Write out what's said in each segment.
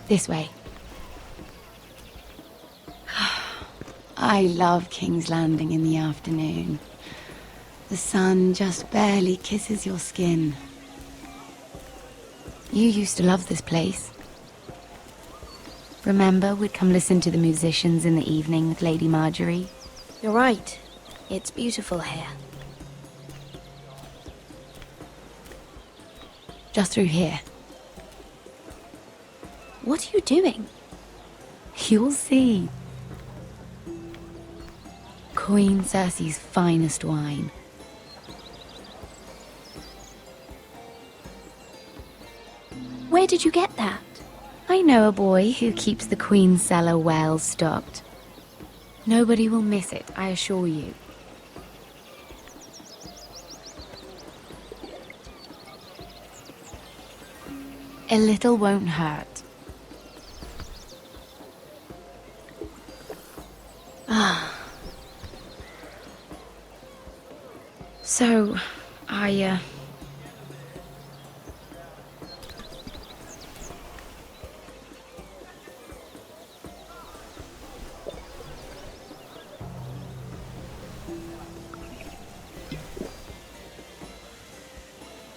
This way. I love King's Landing in the afternoon. The sun just barely kisses your skin. You used to love this place. Remember, we'd come listen to the musicians in the evening with Lady Marjorie? You're right. It's beautiful here. Just through here. What are you doing? You'll see. Queen Cersei's finest wine. Where did you get that? I know a boy who keeps the Queen's cellar well stocked. Nobody will miss it, I assure you. A little won't hurt. So,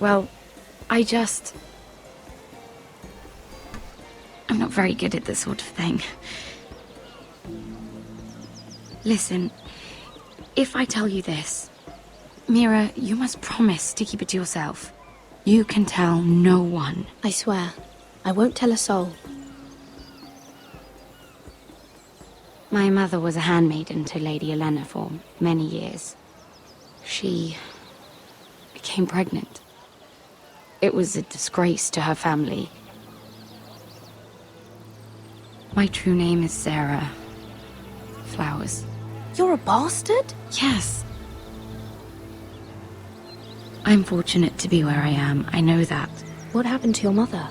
Well, I'm not very good at this sort of thing. Listen, if I tell you this, Mira, you must promise to keep it to yourself. You can tell no one. I swear, I won't tell a soul. My mother was a handmaiden to Lady Olenna for many years. She became pregnant. It was a disgrace to her family. My true name is Sarah Flowers. You're a bastard? Yes. I'm fortunate to be where I am, I know that. What happened to your mother?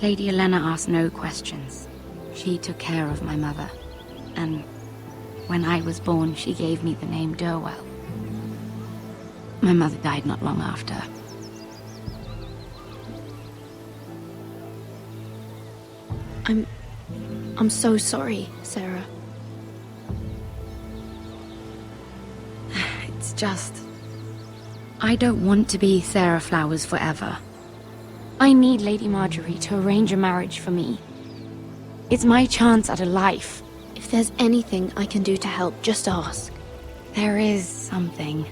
Lady Olenna asked no questions. She took care of my mother. And when I was born, she gave me the name Durwell. My mother died not long after. I'm so sorry, Sarah. It's just... I don't want to be Sarah Flowers forever. I need Lady Marjorie to arrange a marriage for me. It's my chance at a life. If there's anything I can do to help, just ask. There is something.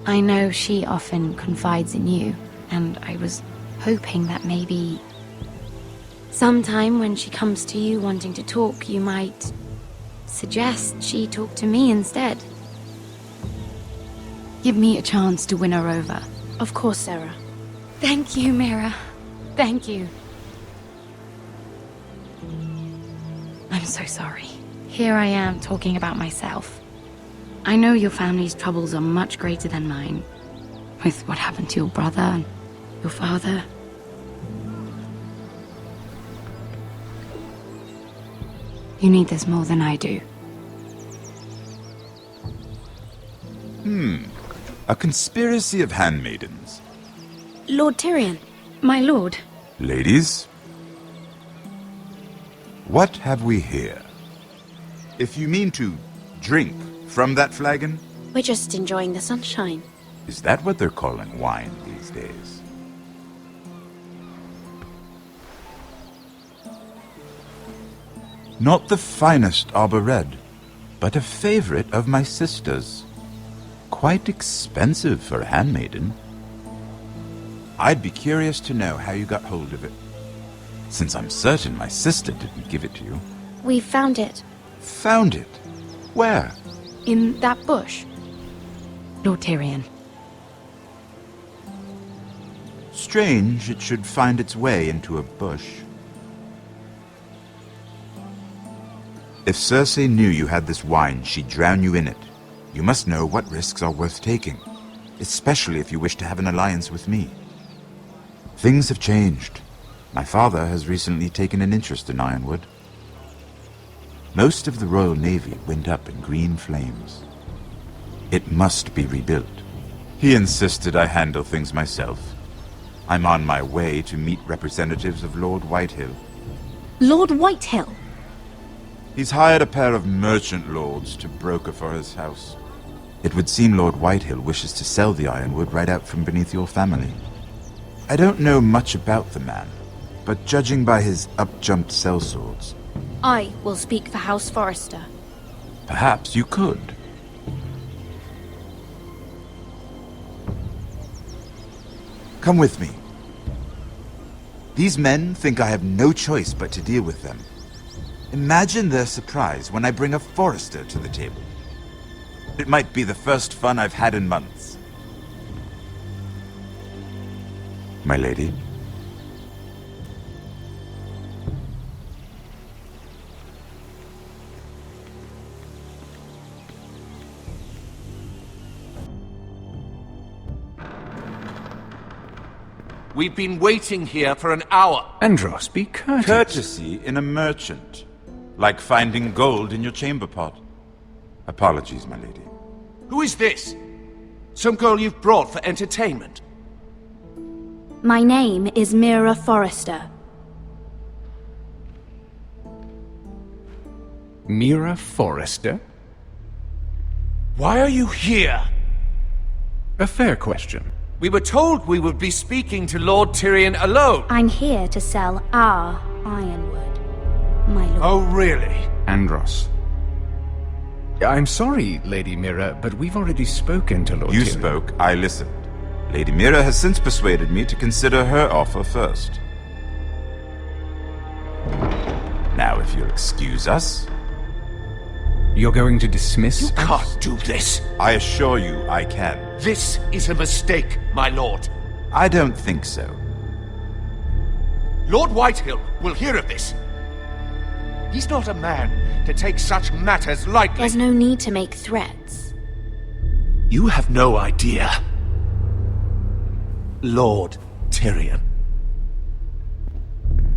I know she often confides in you, and I was hoping that maybe... sometime when she comes to you wanting to talk, you might suggest she talk to me instead. Give me a chance to win her over. Of course, Sarah. Thank you, Mira. Thank you. I'm so sorry. Here I am talking about myself. I know your family's troubles are much greater than mine. With what happened to your brother and your father. You need this more than I do. A conspiracy of handmaidens. Lord Tyrion. My lord. Ladies, what have we here? If you mean to drink from that flagon, We're just enjoying the sunshine. is that what they're calling wine these days? Not the finest arbor red, but a favorite of my sister's. Quite expensive for a handmaiden. I'd be curious to know how you got hold of it, since I'm certain my sister didn't give it to you. We found it. Found it? Where? In that bush. Lord Tyrion. Strange it should find its way into a bush. If Cersei knew you had this wine, she'd drown you in it. You must know what risks are worth taking, especially if you wish to have an alliance with me. Things have changed. My father has recently taken an interest in Ironwood. Most of the Royal Navy went up in green flames. It must be rebuilt. He insisted I handle things myself. I'm on my way to meet representatives of Lord Whitehill. Lord Whitehill? He's hired a pair of merchant lords to broker for his house. It would seem Lord Whitehill wishes to sell the ironwood right out from beneath your family. I don't know much about the man, but judging by his up-jumped sellswords, I will speak for House Forrester. perhaps you could. Come with me. These men think I have no choice but to deal with them. Imagine their surprise when I bring a Forrester to the table. It might be the first fun I've had in months. My lady? We've been waiting here for an hour. Andros, be courteous. Courtesy in a merchant. Like finding gold in your chamber pot. Apologies, my lady. Who is this? Some girl you've brought for entertainment? My name is Mira Forrester. Mira Forrester? Why are you here? A fair question. We were told we would be speaking to Lord Tyrion alone. I'm here to sell our ironwood, my lord. Oh, really? Andros. I'm sorry, Lady Mira, but we've already spoken to Lord You Tyrion. spoke, I listened. Lady Mira has since persuaded me to consider her offer first. Now, if you'll excuse us, You're going to dismiss You us? can't do this. I assure you I can. This is a mistake, my lord. I don't think so. Lord Whitehill will hear of this. He's not a man to take such matters lightly. There's no need to make threats. You have no idea. Lord Tyrion.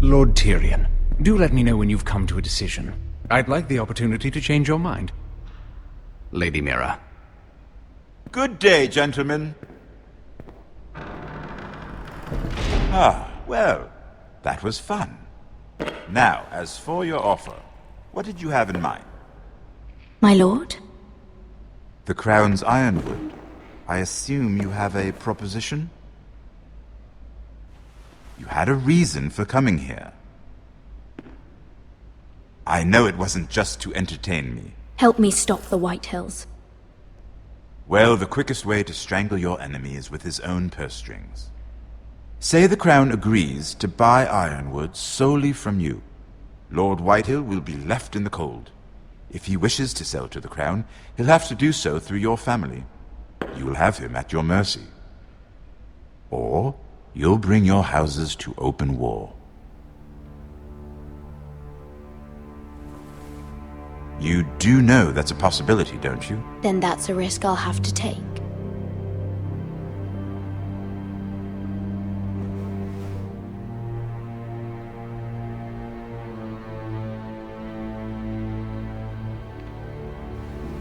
Lord Tyrion, do let me know when you've come to a decision. I'd like the opportunity to change your mind. Lady Mira. Good day, gentlemen. Ah, well, that was fun. Now, as for your offer, what did you have in mind? My lord? The Crown's ironwood. I assume you have a proposition? You had a reason for coming here. I know it wasn't just to entertain me. Help me stop the Whitehills. Well, the quickest way to strangle your enemy is with his own purse strings. Say the Crown agrees to buy ironwood solely from you. Lord Whitehill will be left in the cold. If he wishes to sell to the Crown, he'll have to do so through your family. You will have him at your mercy. Or you'll bring your houses to open war. You do know that's a possibility, don't you? Then that's a risk I'll have to take.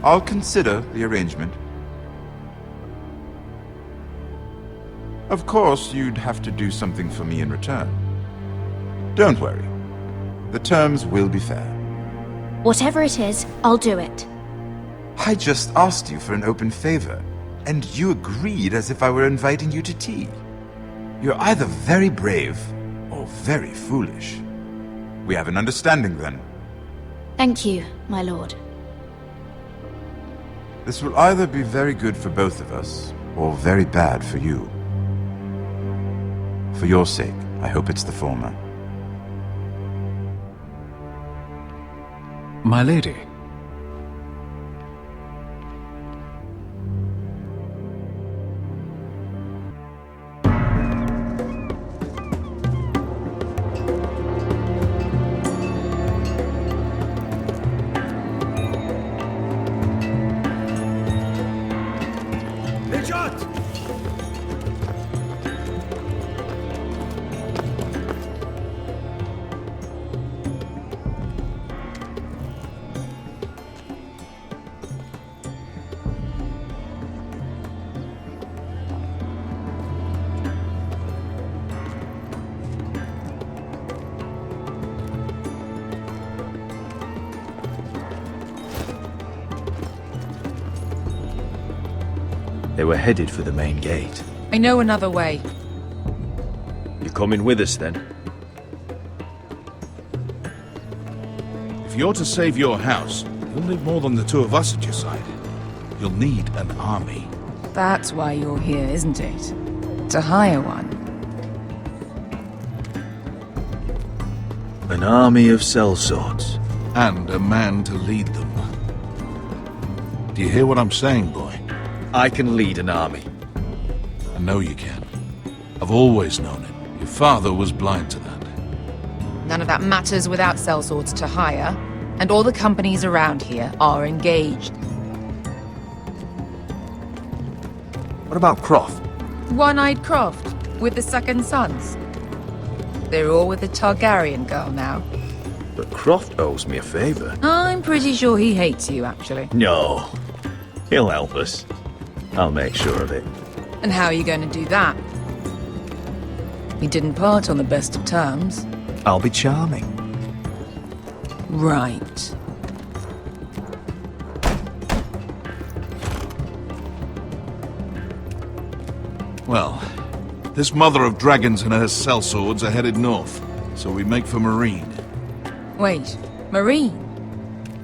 I'll consider the arrangement. Of course, you'd have to do something for me in return. Don't worry. The terms will be fair. Whatever it is, I'll do it. I just asked you for an open favor, and you agreed as if I were inviting you to tea. You're either very brave or very foolish. We have an understanding then. Thank you, my lord. This will either be very good for both of us, or very bad for you. For your sake, I hope it's the former. My lady. They were headed for the main gate. I know another way. You coming with us then? If you're to save your house, you'll need more than the two of us at your side. You'll need an army. That's why you're here, isn't it? To hire one. An army of sellswords. And a man to lead them. Do you hear what I'm saying, boy? I can lead an army. I know you can. I've always known it. Your father was blind to that. None of that matters without sellswords to hire, and all the companies around here are engaged. What about Croft? One-Eyed Croft, with the second sons. They're all with the Targaryen girl now. But Croft owes me a favor. I'm pretty sure he hates you, actually. No. He'll help us. I'll make sure of it. And how are you going to do that? We didn't part on the best of terms. I'll be charming. Right. Well, this mother of dragons and her sellswords are headed north, so we make for Marine. Wait, Marine?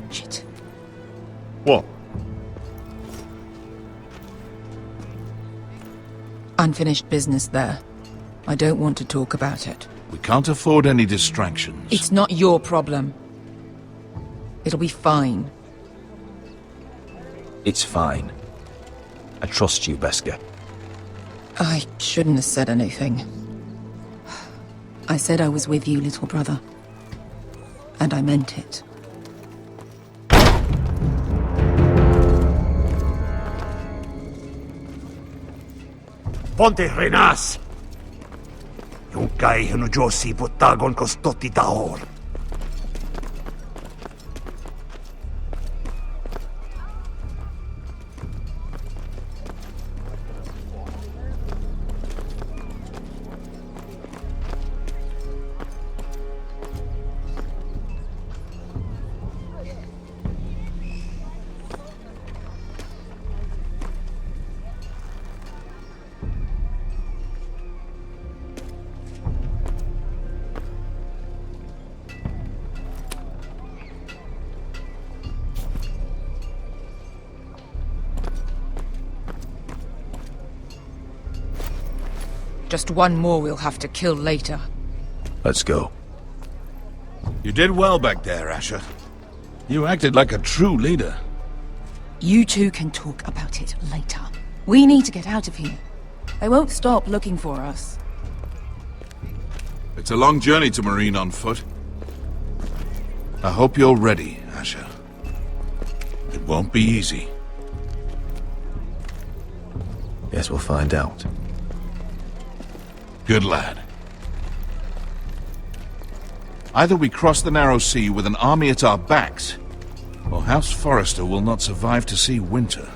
Shit. What? Unfinished business there. I don't want to talk about it. We can't afford any distractions. It's not your problem. It'll be fine. It's fine. I trust you, Beskar. I shouldn't have said anything. I said I was with you, little brother. And I meant it. Ponte Renas! Yung kay Josi Putagon Kostoti Tahor. Just one more we'll have to kill later. Let's go. You did well back there, Asher. You acted like a true leader. You two can talk about it later. We need to get out of here. They won't stop looking for us. It's a long journey to Marine on foot. I hope you're ready, Asher. It won't be easy. Guess we'll find out. Good lad. Either we cross the narrow sea with an army at our backs, or House Forrester will not survive to see winter.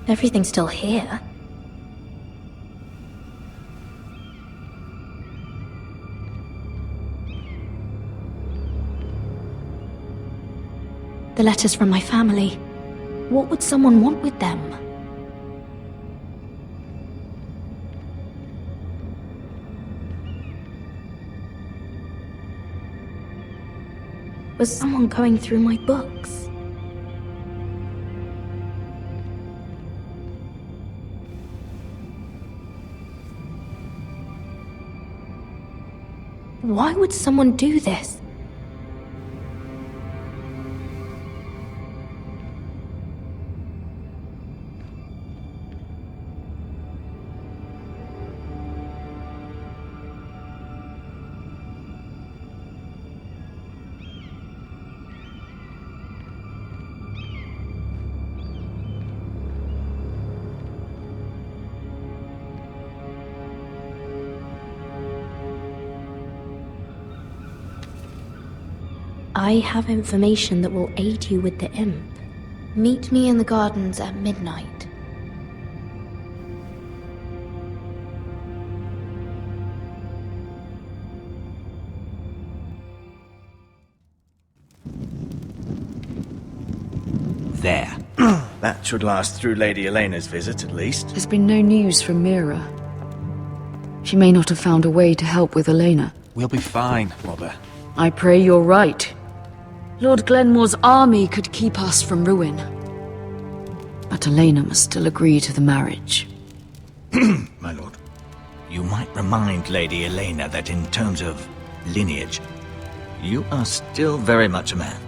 Everything's still here. The letters from my family. What would someone want with them? was someone going through my books. Why would someone do this? I have information that will aid you with the imp. Meet me in the gardens at midnight. There. That should last through Lady Elena's visit, at least. There's been no news from Mira. She may not have found a way to help with Elena. We'll be fine, Mother. I pray you're right. Lord Glenmore's army could keep us from ruin. But Elena must still agree to the marriage. My lord. You might remind Lady Elena that in terms of lineage, you are still very much a man.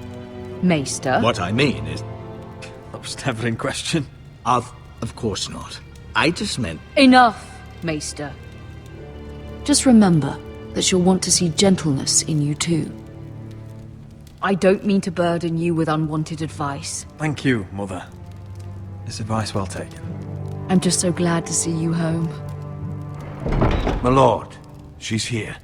Maester? What I mean is... That was never in question. Of course not. I just meant... Enough, Maester. Just remember that she'll want to see gentleness in you too. I don't mean to burden you with unwanted advice. Thank you, Mother. This advice well taken. I'm just so glad to see you home. My lord, she's here.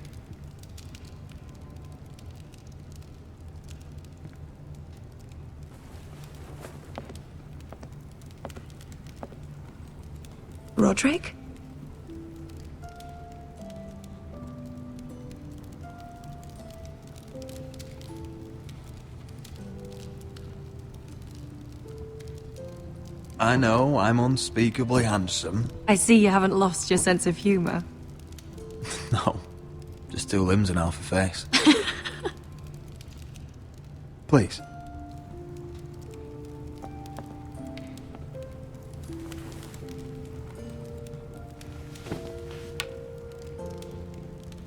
Roderick? I know I'm unspeakably handsome. I see you haven't lost your sense of humor. No, just two limbs and half a face. Please.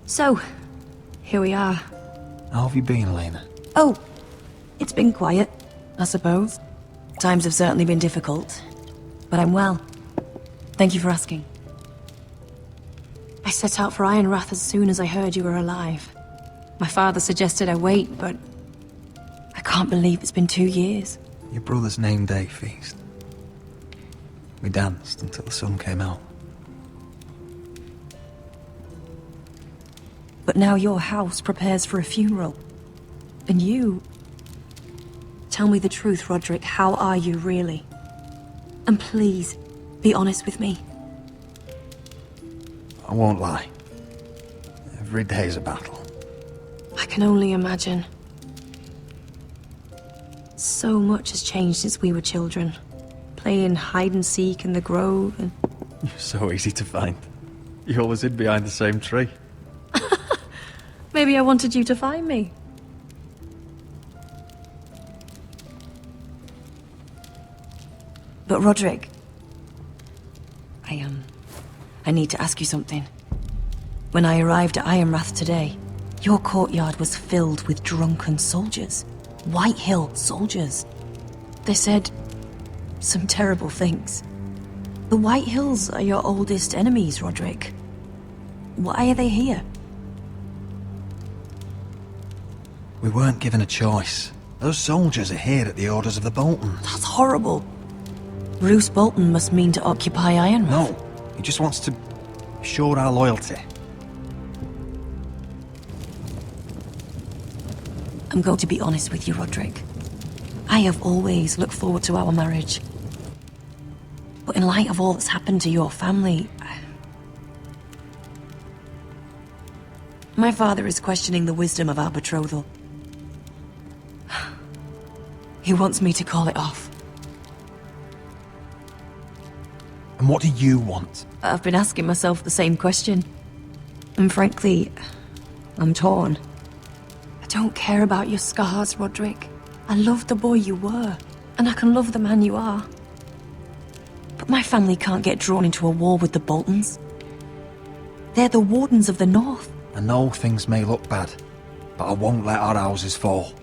So, here we are. How have you been, Elena? Oh, it's been quiet, I suppose. Times have certainly been difficult, but I'm well. Thank you for asking. I set out for Ironrath as soon as I heard you were alive. My father suggested I wait, but I can't believe it's been 2 years. Your brother's name day feast. We danced until the sun came out. But now your house prepares for a funeral. And you... Tell me the truth, Roderick. How are you, really? And please, be honest with me. I won't lie. Every day's a battle. I can only imagine. So much has changed since we were children. Playing hide-and-seek in the grove and... You're so easy to find. You always hid behind the same tree. Maybe I wanted you to find me. But Roderick... I need to ask you something. When I arrived at Ironrath today, your courtyard was filled with drunken soldiers. White Hill soldiers. They said some terrible things. The White Hills are your oldest enemies, Roderick. Why are they here? We weren't given a choice. Those soldiers are here at the orders of the Boltons. That's horrible. Roose Bolton must mean to occupy Ironrath. No, he just wants to assure our loyalty. I'm going to be honest with you, Roderick. I have always looked forward to our marriage. But in light of all that's happened to your family... My father is questioning the wisdom of our betrothal. He wants me to call it off. And what do you want? I've been asking myself the same question. And frankly, I'm torn. don't care about your scars, Roderick. I love the boy you were, and I can love the man you are. But my family can't get drawn into a war with the Boltons. They're the Wardens of the North. I know things may look bad, but I won't let our houses fall.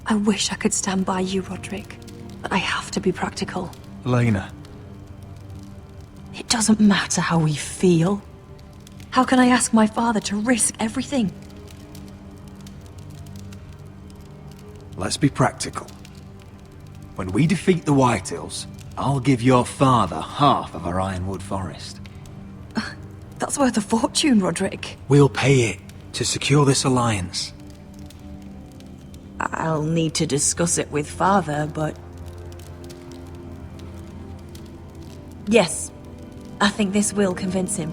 I wish I could stand by you, Roderick, but I have to be practical. Elena. It doesn't matter how we feel. How can I ask my father to risk everything? Let's be practical. When we defeat the Whitehills, I'll give your father half of our Ironwood forest. That's worth a fortune, Roderick. We'll pay it to secure this alliance. I'll need to discuss it with father, but... Yes, I think this will convince him.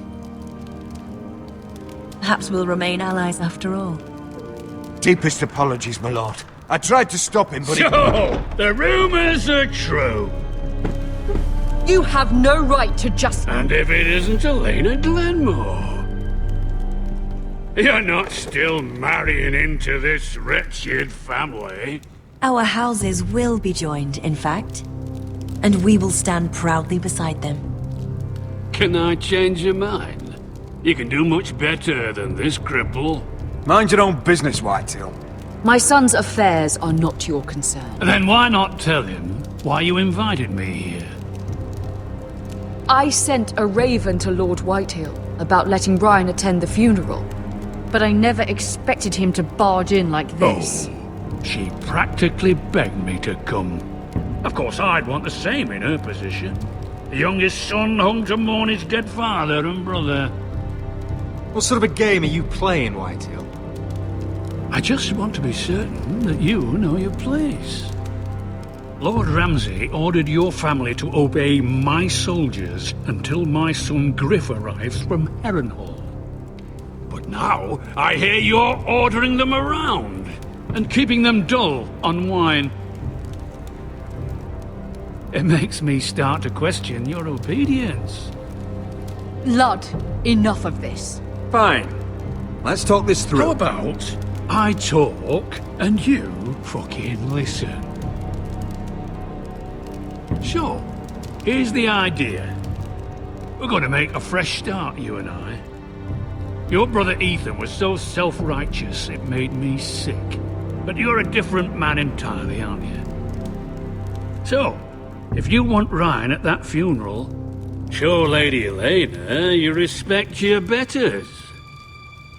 Perhaps we'll remain allies after all. Deepest apologies, my lord. I tried to stop him, but So, the rumors are true. You have no right to just... And if it isn't Elena Glenmore? You're not still marrying into this wretched family. Our houses will be joined, in fact. And we will stand proudly beside them. Can I change your mind? You can do much better than this cripple. Mind your own business, Whitetail. My son's affairs are not your concern. Then why not tell him why you invited me here? I sent a raven to Lord Whitehill about letting Brian attend the funeral. But I never expected him to barge in like this. Oh, she practically begged me to come. Of course, I'd want the same in her position. The youngest son home to mourn his dead father and brother. What sort of a game are you playing, Whitetail? I just want to be certain that you know your place. Lord Ramsay ordered your family to obey my soldiers until my son Griff arrives from Harrenhal. But now, I hear you're ordering them around and keeping them dull on wine. It makes me start to question your obedience. Lud, enough of this. Fine. Let's talk this through. How about I talk and you fucking listen? So, here's the idea. We're going to make a fresh start, you and I. Your brother Ethan was so self-righteous it made me sick. But you're a different man entirely, aren't you? So, if you want Ryan at that funeral, show Lady Elena you respect your betters.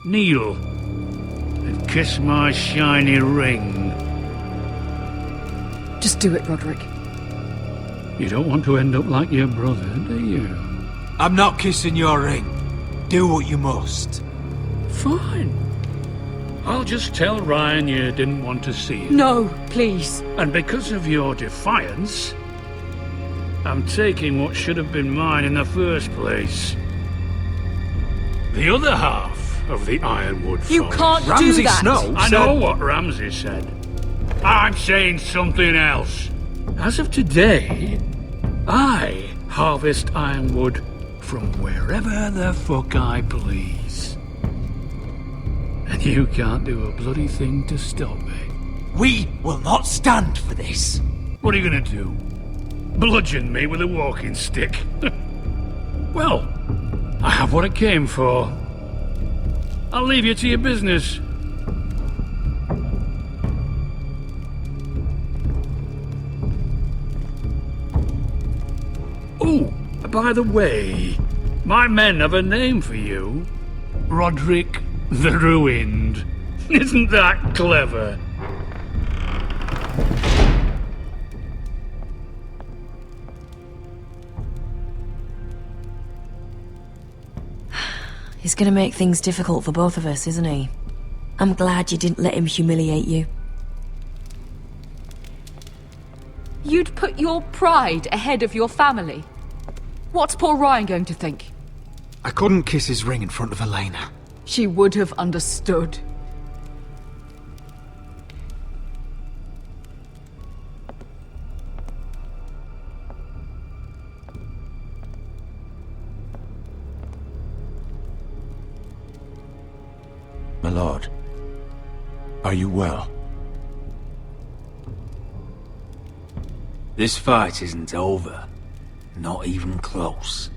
Kneel and kiss my shiny ring. Just do it, Roderick. You don't want to end up like your brother, do you? I'm not kissing your ring. Do what you must. Fine. I'll just tell Ryan you didn't want to see him. No, please. And because of your defiance, I'm taking what should have been mine in the first place. The other half of the Ironwood Forest. You can't Ramsay do that. Snow I said... know what Ramsay said. I'm saying something else. As of today, I harvest ironwood from wherever the fuck I please. And you can't do a bloody thing to stop me. We will not stand for this. What are you gonna do? Bludgeon me with a walking stick? Well, I have what I came for. I'll leave you to your business. Oh, by the way, my men have a name for you. Roderick the Ruined. Isn't that clever? He's gonna make things difficult for both of us, isn't he? I'm glad you didn't let him humiliate you. You'd put your pride ahead of your family. What's poor Ryan going to think? I couldn't kiss his ring in front of Elena. She would have understood. My lord, are you well? This fight isn't over. Not even close.